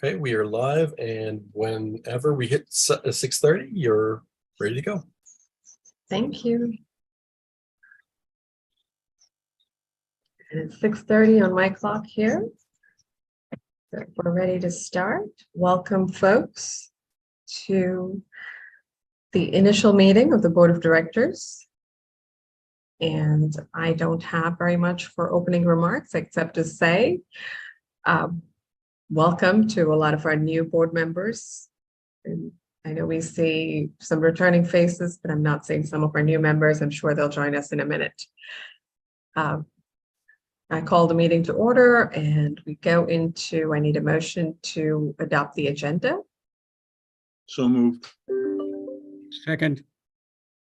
Okay, we are live, and whenever we hit 6:30, you're ready to go. Thank you. And it's 6:30 on my clock here. So we're ready to start. Welcome, folks, to the initial meeting of the Board of Directors. And I don't have very much for opening remarks except to say, welcome to a lot of our new board members. And I know we see some returning faces, but I'm not seeing some of our new members. I'm sure they'll join us in a minute. I call the meeting to order and we go into, I need a motion to adopt the agenda. So moved. Second.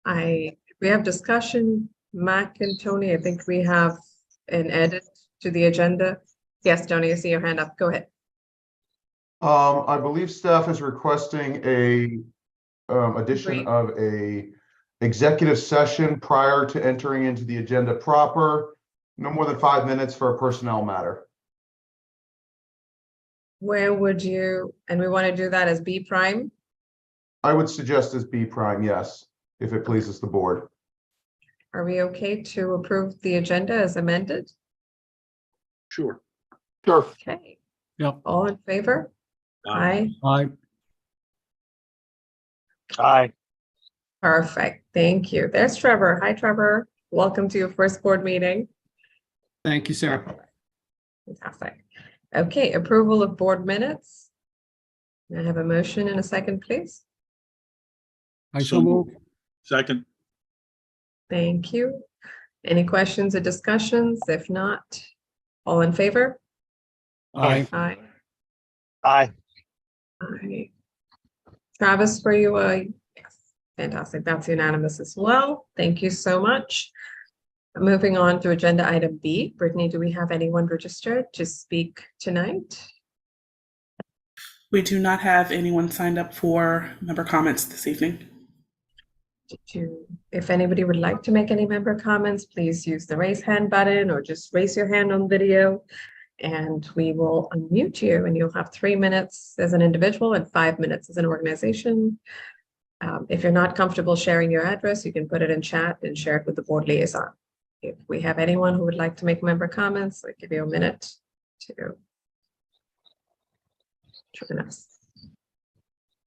We have discussion, Mac and Tony. I think we have an edit to the agenda. Yes, Tony, I see your hand up. Go ahead. I believe staff is requesting a addition Agreed. of a executive session prior to entering into the agenda proper. No more than 5 minutes for a personnel matter. Where would you, and we want to do that as B prime? I would suggest as B prime, yes, if it pleases the board. Are we okay to approve the agenda as amended? Sure. Sure. Okay, Yep. all in favor? Aye. Aye. Aye. Perfect. Thank you. There's Trevor. Hi, Trevor. Welcome to your first board meeting. Thank you, Sarah. Fantastic. Okay, approval of board minutes. May I have a motion in a second, please? I so move. Second. Thank you. Any questions or discussions? If not, all in favor? Aye. Aye. Aye. Aye. Travis, for you, yes, fantastic. That's unanimous as well. Thank you so much. Moving on to agenda item B. Brittany, do we have anyone registered to speak tonight? We do not have anyone signed up for member comments this evening. If anybody would like to make any member comments, please use the raise hand button or just raise your hand on video and we will unmute you and you'll have 3 minutes as an individual and 5 minutes as an organization. If you're not comfortable sharing your address, you can put it in chat and share it with the board liaison. If we have anyone who would like to make member comments, I'll give you a minute to join us.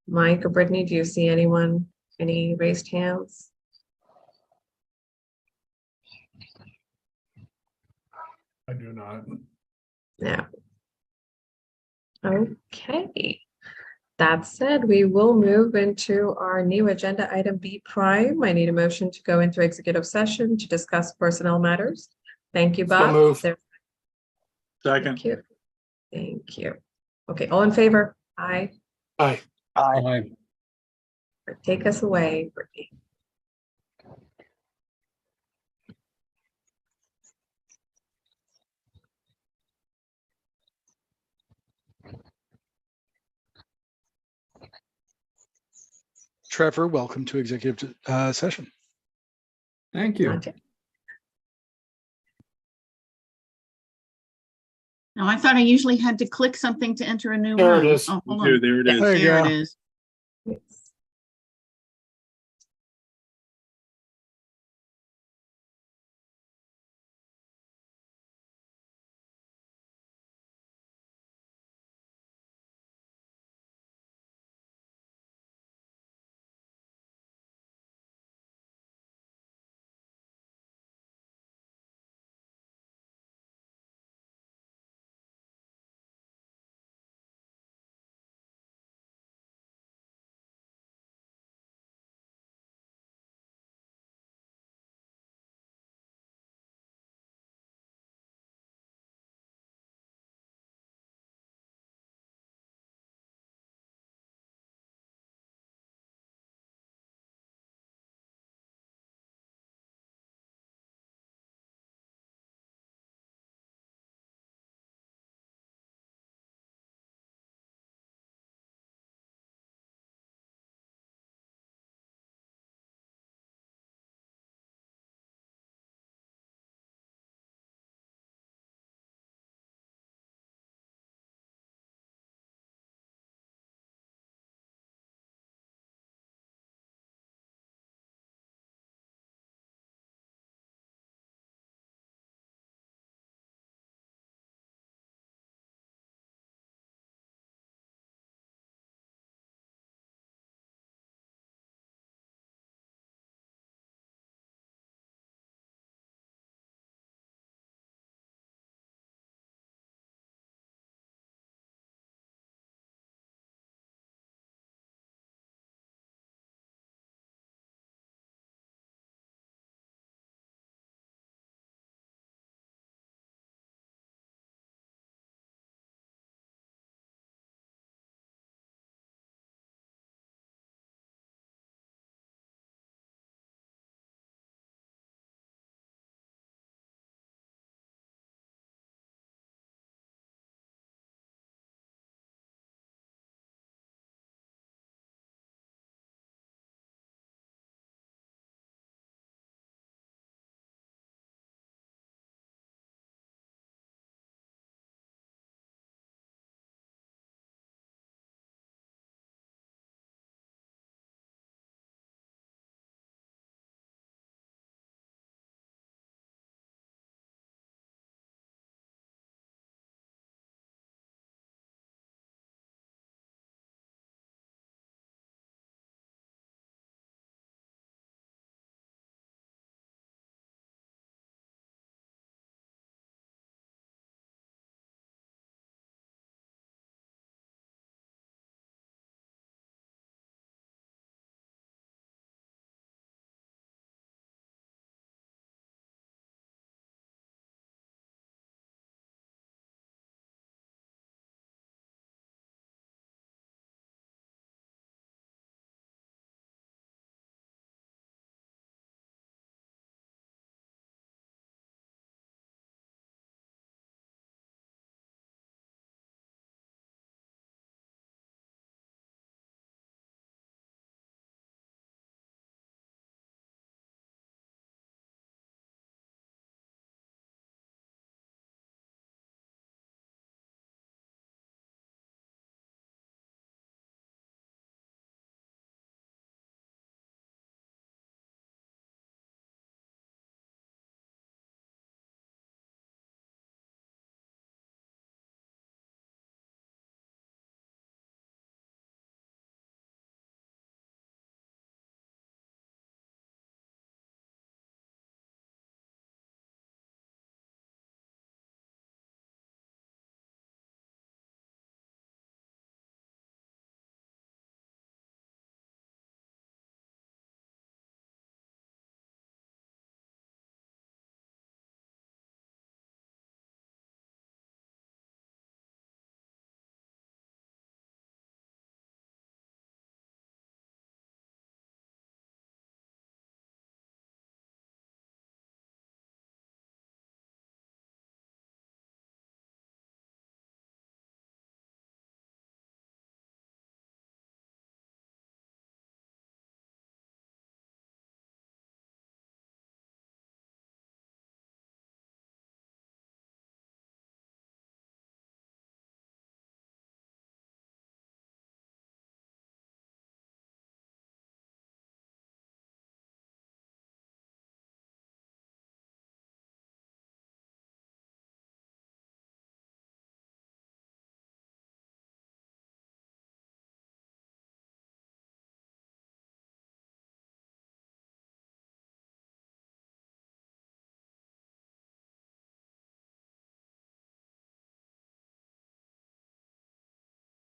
Mike or Brittany, do you see anyone, any raised hands? I do not. Yeah. Okay. That said, we will move into our new agenda item B prime. I need a motion to go into executive session to discuss personnel matters. Thank you, Bob. move. Second. Second. Thank you. Okay, all in favor? Aye. Aye. Aye. Take us away, Brittany. Trevor, welcome to executive session. Thank you. Not yet. No, I thought I usually had to click something to enter a new There room. it is. Oh, hold There on. it is. There you There go. it is. Yes.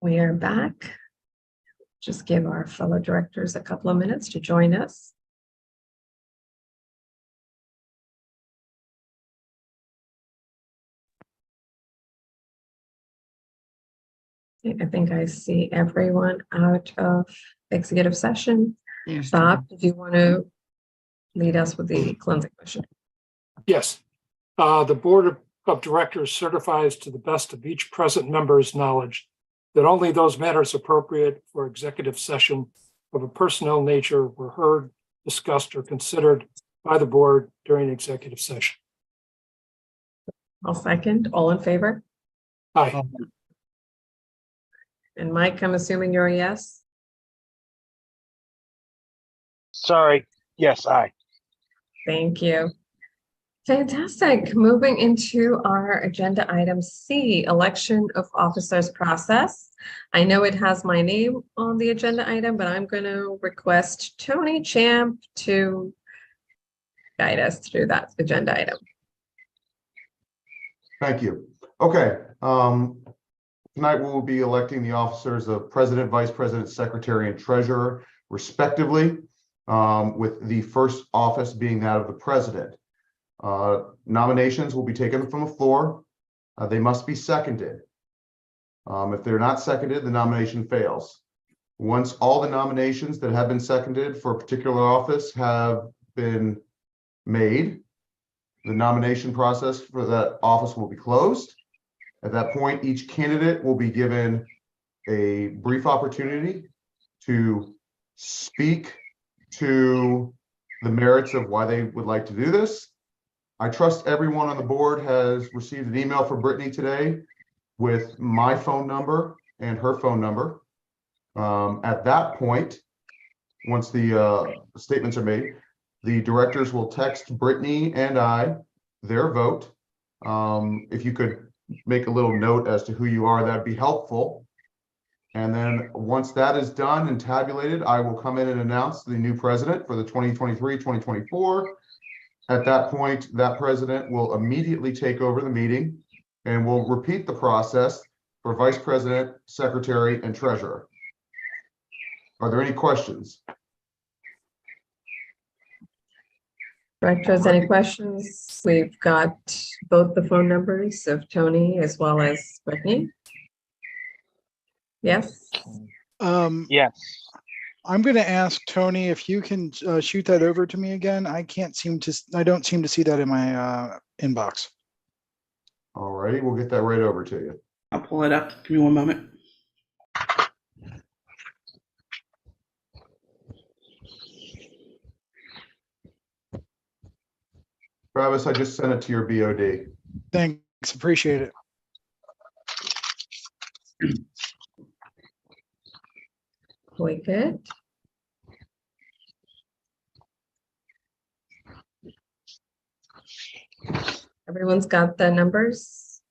We are back. Just give our fellow directors a couple of minutes to join us. I think I see everyone out of executive session. There's Bob, did you want to lead us with the cleansing question? Yes. The Board of Directors certifies to the best of each present member's knowledge that only those matters appropriate for executive session of a personnel nature were heard, discussed, or considered by the board during executive session. I'll second. All in favor? Aye. And Mike, I'm assuming you're a yes? Sorry. Yes, aye. Thank you. Fantastic. Moving into our agenda item C, election of officers process. I know it has my name on the agenda item, but I'm going to request Tony Champ to guide us through that agenda item. Thank you. Okay, tonight we will be electing the officers of president, vice president, secretary, and treasurer respectively, with the first office being that of the president. Nominations will be taken from the floor. They must be seconded. If they're not seconded, the nomination fails. Once all the nominations that have been seconded for a particular office have been made, the nomination process for that office will be closed. At that point, each candidate will be given a brief opportunity to speak to the merits of why they would like to do this. I trust everyone on the board has received an email from Brittany today with my phone number and her phone number. At that point, once the statements are made, the directors will text Brittany and I their vote. If you could make a little note as to who you are, that'd be helpful. And then once that is done and tabulated, I will come in and announce the new president for the 2023-2024. At that point, that president will immediately take over the meeting and will repeat the process for vice president, secretary, and treasurer. Are there any questions? Directors, any questions? We've got both the phone numbers of Tony as well as Brittany. Yes? Yes. I'm going to ask Tony if you can shoot that over to me again. I don't seem to see that in my inbox. All righty, we'll get that right over to you. I'll pull it up. Give me one moment. Travis, I just sent it to your BOD. Thanks, appreciate it. We good? Everyone's got the numbers?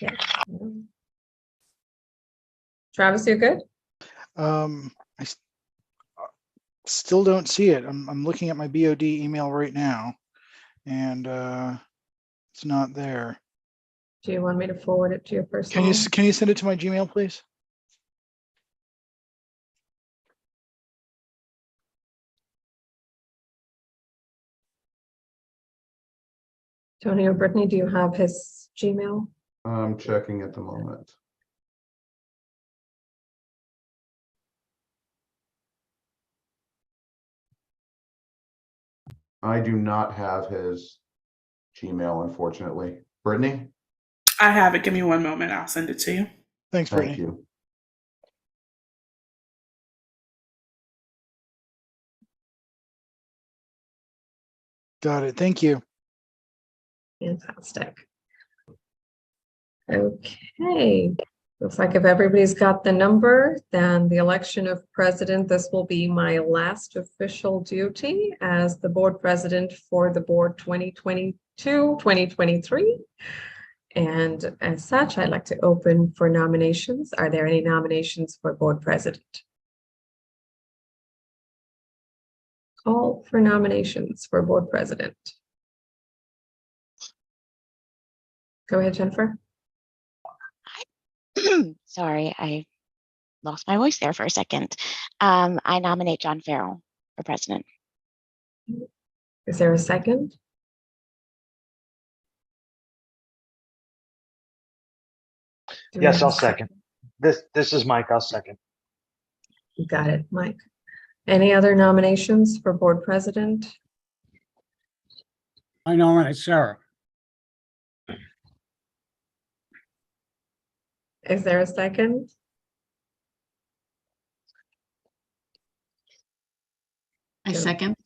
Yeah. Travis, you good? Still don't see it. I'm looking at my BOD email right now, and it's not there. Do you want me to forward it to your personal? Can you send it to my Gmail, please? Tony or Brittany, do you have his Gmail? I'm checking at the moment. I do not have his Gmail, unfortunately. Brittany? I have it. Give me one moment. I'll send it to you. Thanks, Thank Brittany. you. Got it. Thank you. Fantastic. Okay. Looks like if everybody's got the number, then the election of president, this will be my last official duty as the board president for the board 2022-2023. And as such, I'd like to open for nominations. Are there any nominations for board president? Call for nominations for board president. Go ahead, Jennifer. Sorry, I lost my voice there for a second. I nominate John Farrell for president. Is there a second? Do we Yes, have a I'll second. This is Mike. I'll second. You got it, Mike. Any other nominations for board president? I nominate Sarah. Is there a second? I second.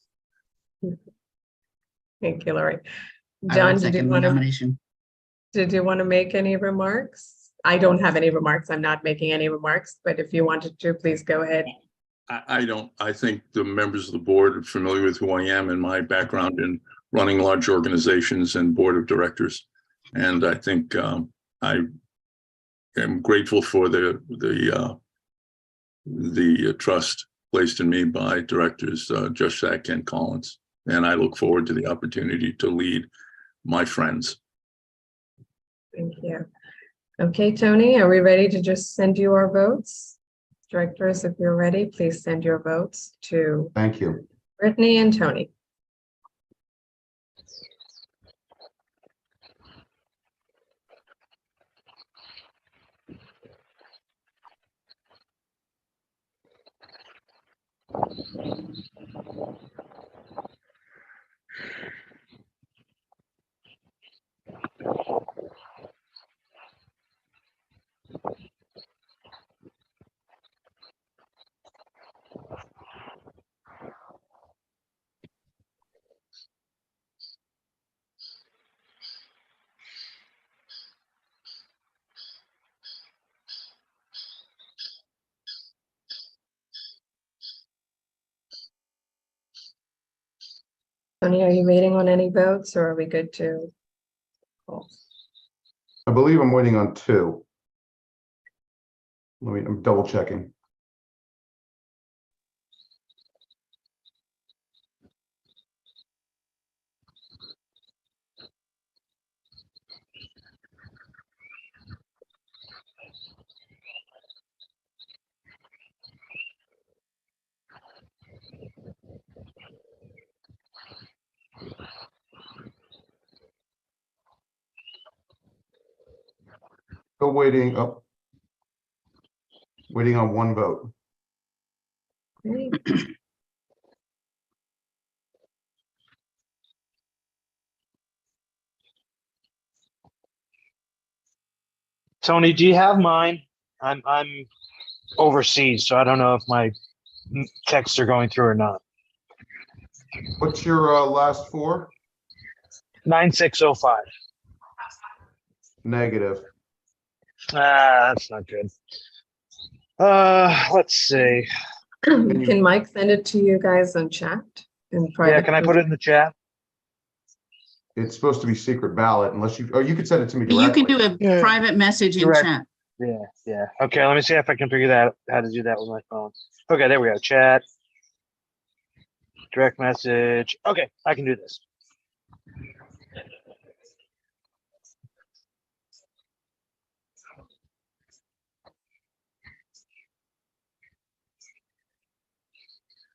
Thank you, Lori. I John, will did you second the want to, nomination. make any remarks? I don't have any remarks. I'm not making any remarks, but if you wanted to, please go ahead. I don't, I think the members of the board are familiar with who I am and my background in running large organizations and board of directors. And I think I am grateful for the trust placed in me by directors Josh Sack and Collins. And I look forward to the opportunity to lead my friends. Thank you. Okay, Tony, are we ready to just send you our votes? Directors, if you're ready, please send your votes to Thank you. Brittany and Tony. Tony, are you waiting on any votes or are we good to? I believe I'm waiting on 2. I'm double checking. Still waiting up. Waiting on 1 vote. Okay. Tony, do you have mine? I'm overseas, so I don't know if my texts are going through or not. What's your last 4? 9605. Negative. That's not good. Let's see. Can Mike send it to you guys on chat? In private? Yeah, can I put it in the chat? It's supposed to be secret ballot unless you, you could send it to me You directly. can do a Yeah. private message in Direct. chat. Yeah. Okay, let me see if I can figure that how to do that with my phone. Okay, there we go. Chat. Direct message. Okay, I can do this.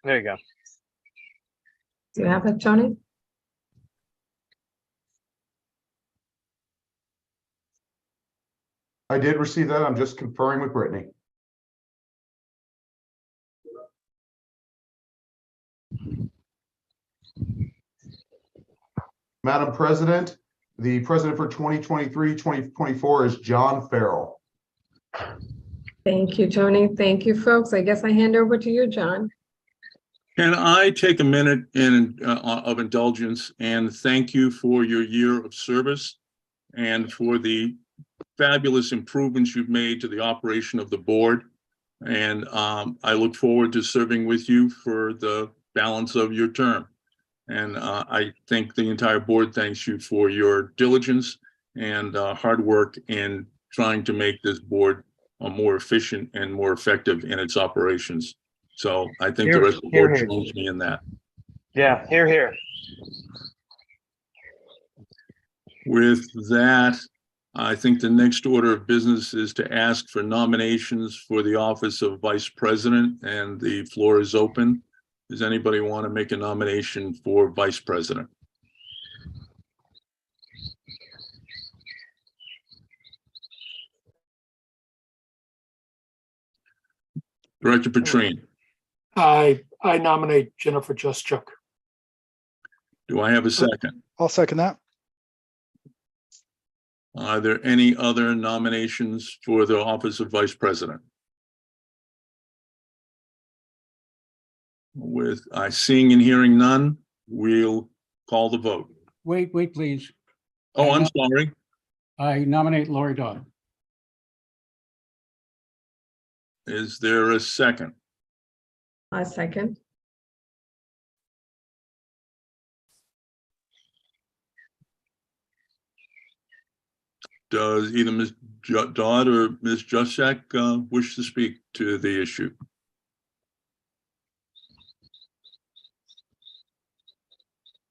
There you go. Do you have it, Tony? I did receive that. I'm just conferring with Brittany. Madam President, the president for 2023-2024 is John Farrell. Thank you, Tony. Thank you, folks. I guess I hand over to you, John. Can I take a minute of indulgence and thank you for your year of service and for the fabulous improvements you've made to the operation of the board. And I look forward to serving with you for the balance of your term. And I think the entire board thanks you for your diligence and hard work in trying to make this board more efficient and more effective in its operations. So I think the rest of the board joins me in that. Yeah, here. With that, I think the next order of business is to ask for nominations for the office of Vice President, and the floor is open. Does anybody want to make a nomination for Vice President? Director Petrine, I nominate Jennifer Juszczyk. do I have a second? I'll second that. Are there any other nominations for the office of Vice President? With seeing and hearing none, we'll call the vote. Wait, please. Oh, I'm sorry. I nominate Lori Dodd. Is there a second? I second. Does either Ms. Dodd or Ms. Juszczyk wish to speak to the issue?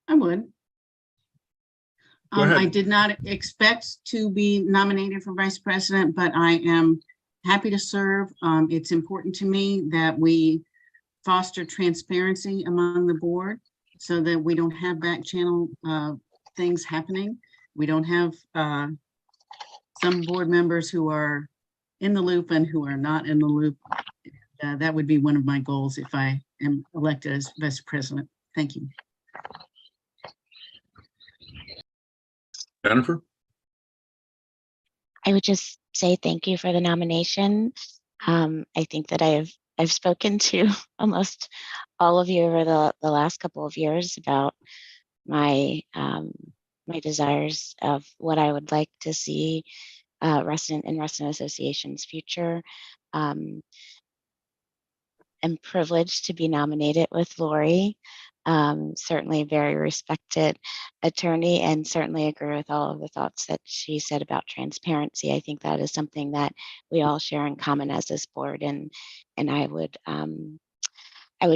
I would. Go ahead. I did not expect to be nominated for vice president, but I am happy to serve. It's important to me that we foster transparency among the board so that we don't have back channel things happening. We don't have some board members who are in the loop and who are not in the loop. That would be one of my goals if I am elected as vice president. Thank you. Jennifer? I would just say thank you for the nomination. I think that I've spoken to almost all of you over the last couple of years about my my desires of what I would like to see Reston Association's future. I'm privileged to be nominated with Lori. Certainly a very respected attorney, and certainly agree with all of the thoughts that she said about transparency. I think that is something that we all share in common as this board, and I would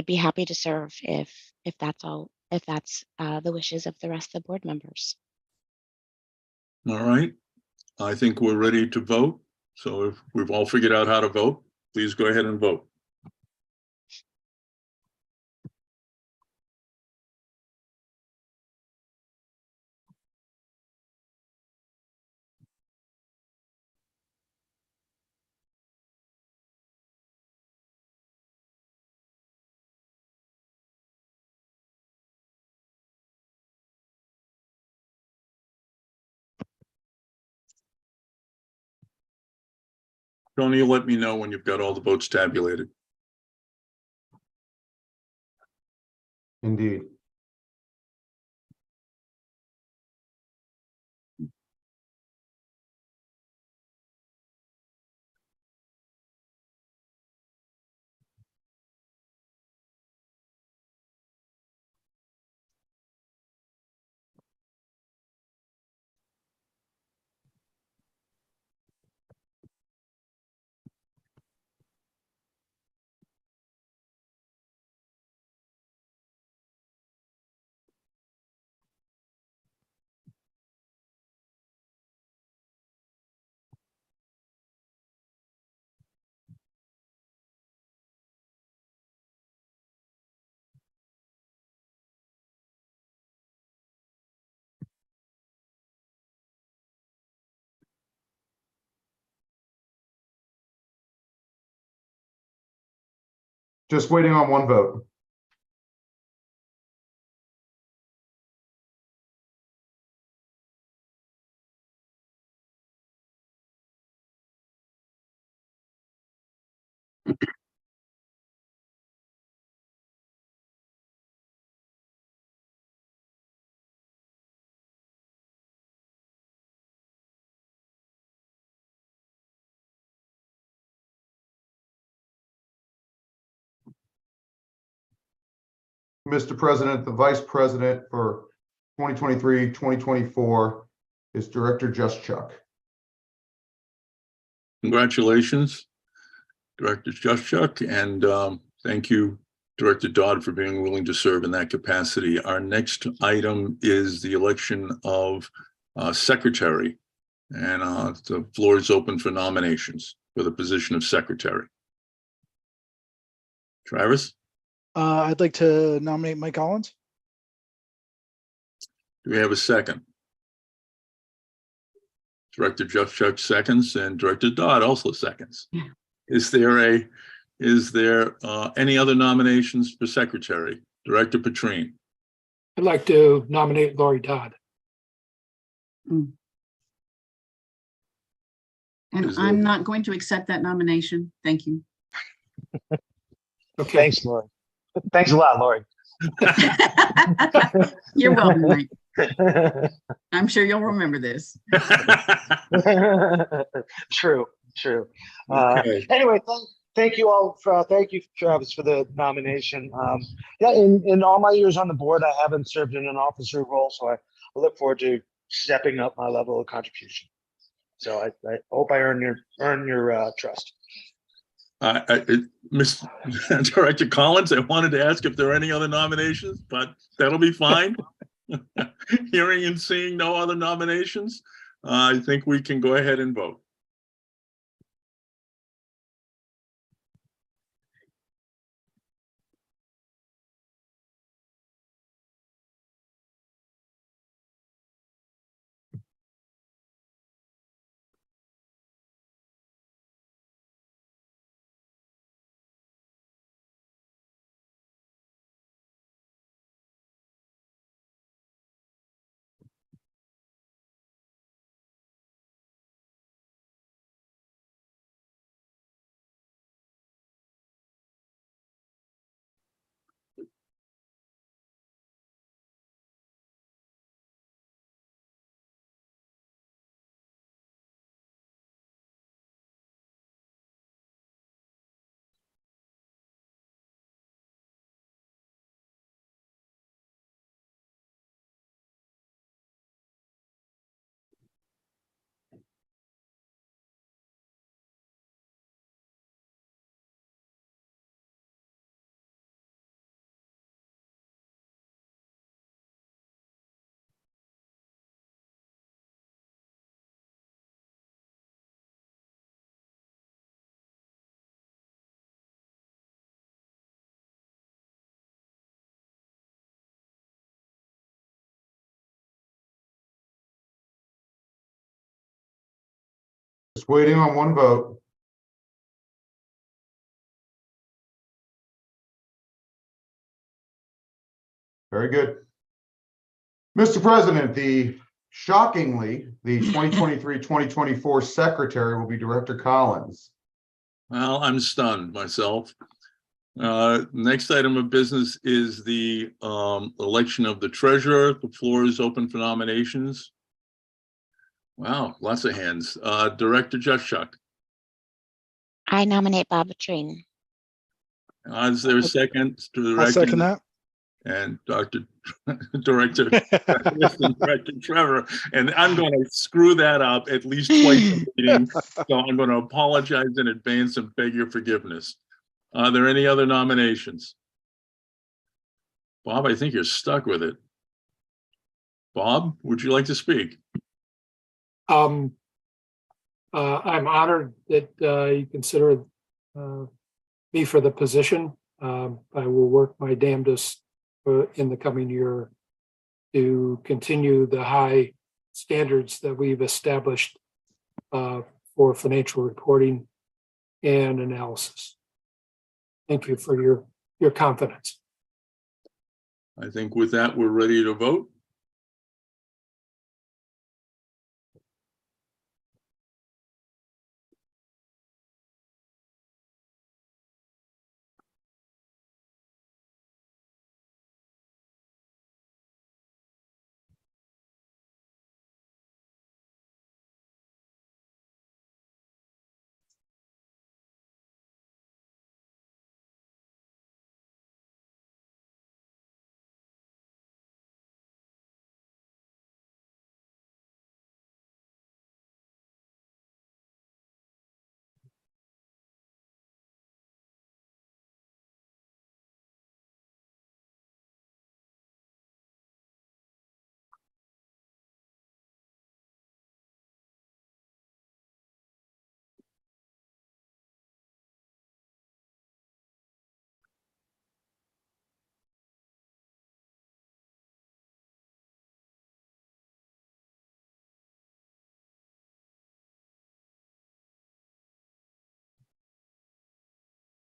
be happy to serve if that's the wishes of the rest of the board members. All right. I think we're ready to vote. So if we've all figured out how to vote, please go ahead and vote. Tony, you'll let me know when you've got all the votes tabulated. Indeed. Just waiting on one vote. Mr. President, the vice president for 2023-2024 is Director Juszczyk. Congratulations, Director Juszczyk, and thank you, Director Dodd, for being willing to serve in that capacity. Our next item is the election of secretary And the floor is open for nominations for the position of secretary. Travis, I'd like to nominate Mike Collins. do we have a second? Director Jeff Chuck seconds and Director Dodd also seconds. Yeah. Is there any other nominations for secretary? Director Petrine. I'd like to nominate Lori Dodd. And Is there- I'm not going to accept that nomination. Thank you. Okay, Thanks, Lori. Thanks a lot, Lori. You're welcome, Mike. I'm sure you'll remember this. True. Okay. Anyway, thank you all thank you, Travis, for the nomination. Yeah, in all my years on the board, I haven't served in an officer role, so I look forward to stepping up my level of contribution. So I hope I earn your trust. Miss Director Collins, I wanted to ask if there are any other nominations, but that'll be fine. Hearing and seeing no other nominations, I think we can go ahead and vote. Just waiting on one vote. Very good. Mr. President, shockingly, the 2023-2024 secretary will be Director Collins. Well, I'm stunned myself. Next item of business is the election of the treasurer. The floor is open for nominations. Wow, lots of hands. Director Jeff Chuck. I nominate Bob Petrine. Is there a second? I'll second that. And Director Trevor, and I'm going to screw that up at least twice a meeting, so I'm going to apologize in advance and beg your forgiveness. Are there any other nominations? Bob, I think you're stuck with it. Bob, would you like to speak? I'm honored that you consider me for the position. I will work my damnedest in the coming year to continue the high standards that we've established for financial reporting and analysis. Thank you for your confidence. I think with that, we're ready to vote.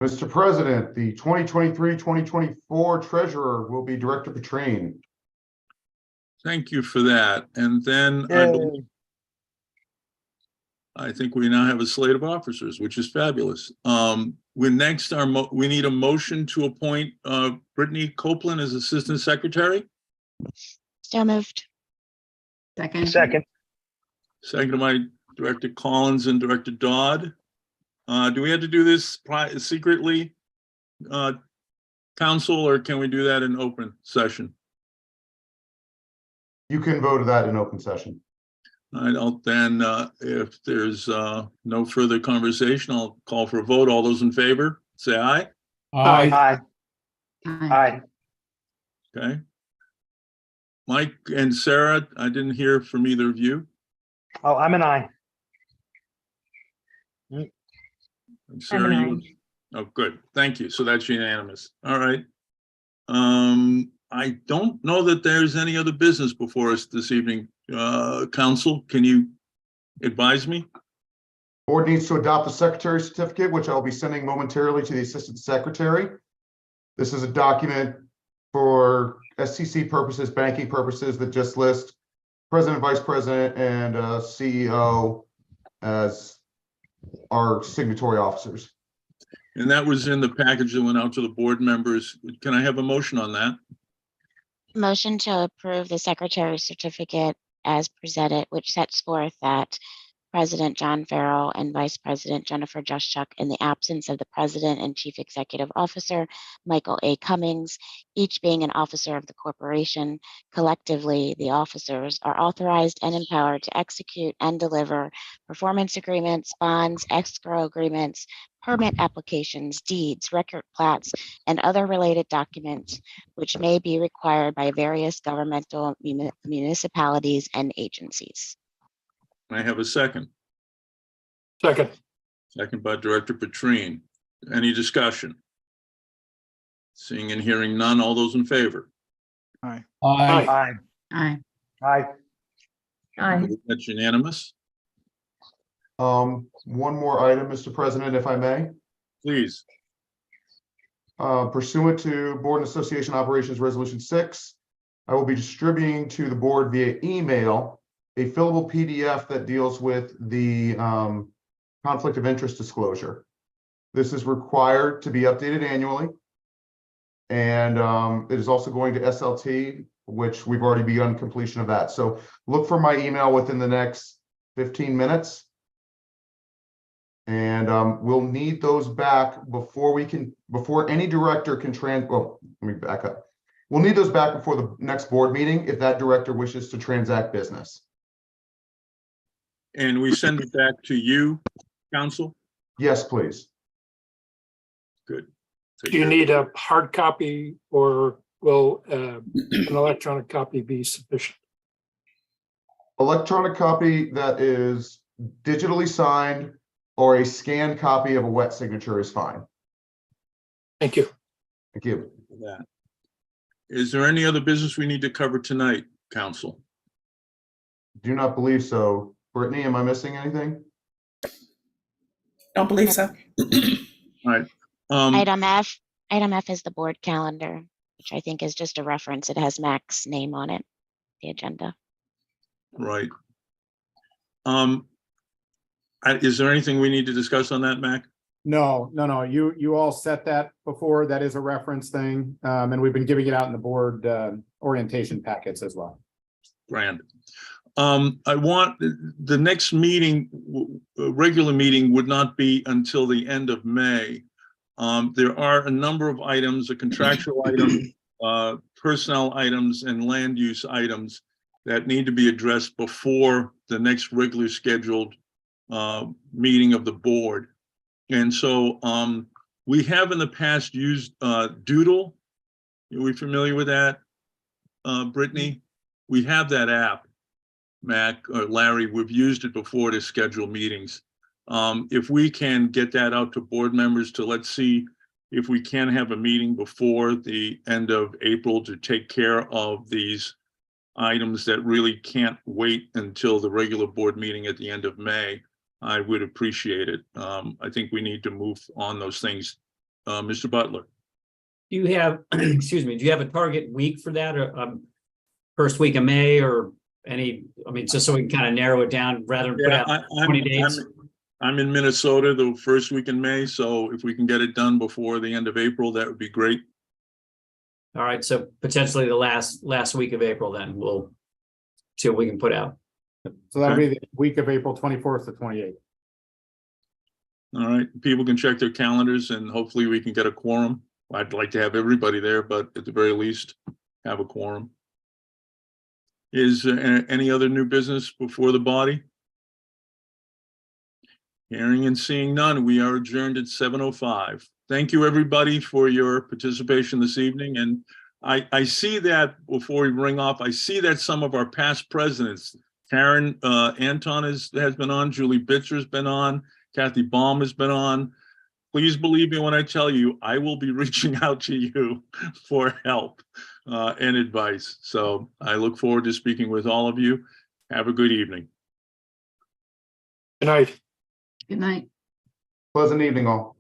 Mr. President, the 2023-2024 treasurer will be Director Petrine. Thank you for that. And then Yay. I think we now have a slate of officers, which is fabulous. We need a motion to appoint Brittany Copeland as Assistant Secretary. So moved. Second. Second. Second by Director Collins and Director Dodd. Do we have to do this secretly, council, or can we do that in open session? You can vote that in open session. I don't, then if there's no further conversation, I'll call for a vote. All those in favor, say aye. Aye. Aye. Aye. Aye. Okay. Mike and Sarah, I didn't hear from either of you. Oh, I'm an aye. And I'm an Sarah, you, oh, good. Thank you. So that's unanimous. All right. I don't know that there's any other business before us this evening. Council, can you advise me? Board needs to adopt the secretary certificate, which I'll be sending momentarily to the assistant secretary. This is a document for SEC purposes, banking purposes, that just list president, vice president, and CEO as our signatory officers. And that was in the package that went out to the board members. Can I have a motion on that? Motion to approve the secretary's certificate as presented, which sets forth that President John Farrell and Vice President Jennifer Juszczyk, in the absence of the President and Chief Executive Officer, Michael A. Cummings, each being an officer of the corporation, collectively, the officers are authorized and empowered to execute and deliver performance agreements, bonds, escrow agreements, permit applications, deeds, record plats, and other related documents which may be required by various governmental municipalities and agencies. I have a second. Second. Second by Director Petrine. Any discussion? Seeing and hearing none, all those in favor? Aye. Aye. Aye. Aye. Aye. That's unanimous. One more item, Mr. President, if I may. Please. Pursuant to Board and Association Operations Resolution 6, I will be distributing to the board via email a fillable PDF that deals with the conflict of interest disclosure. This is required to be updated annually. And it is also going to SLT, which we've already begun completion of that. So look for my email within the next 15 minutes. And we'll need those back before any director can well, let me back up. We'll need those back before the next board meeting if that director wishes to transact business. And we send it back to you, council? Yes, please. Good. Do you need a hard copy, or will an electronic copy be sufficient? Electronic copy that is digitally signed or a scanned copy of a wet signature is fine. Thank you. Thank you. That. Is there any other business we need to cover tonight, council? Do not believe so. Brittany, am I missing anything? Don't believe so. All right. Item F is the board calendar, which I think is just a reference. It has Mac's name on it, the agenda. Right. Is there anything we need to discuss on that, Mac? No. You all set that before. That is a reference thing. And we've been giving it out in the board orientation packets as well. Grand. I want the next meeting, regular meeting would not be until the end of May. There are a number of items, a contractual item, personnel items, and land use items that need to be addressed before the next regular scheduled meeting of the board. And so we have in the past used Doodle. Are we familiar with that, Brittany? We have that app, Mac or Larry. We've used it before to schedule meetings. If we can get that out to board members to let's see if we can have a meeting before the end of April to take care of these items that really can't wait until the regular board meeting at the end of May, I would appreciate it. I think we need to move on those things Mr. Butler. Do you have, excuse me, do you have a target week for that or first week of May or any, I mean, just so we can kind of narrow it down rather than put Yeah, out 20 dates? I'm in Minnesota the first week in May, so if we can get it done before the end of April, that would be great. All right, so potentially the last week of April, then we'll see what we can put out. So that'll be the week of April 24th to 28th. All right, people can check their calendars and hopefully we can get a quorum. I'd like to have everybody there, but at the very least, have a quorum. Is any other new business before the body? Hearing and seeing none, we are adjourned at 7:05. Thank you, everybody, for your participation this evening. And I see that before we ring off, I see that some of our past presidents, Karen Anton has been on, Julie Bitzer's been on, Kathy Baum has been on. Please believe me when I tell you, I will be reaching out to you for help and advice. So I look forward to speaking with all of you. Have a good evening. Good night. Good night. Pleasant evening all.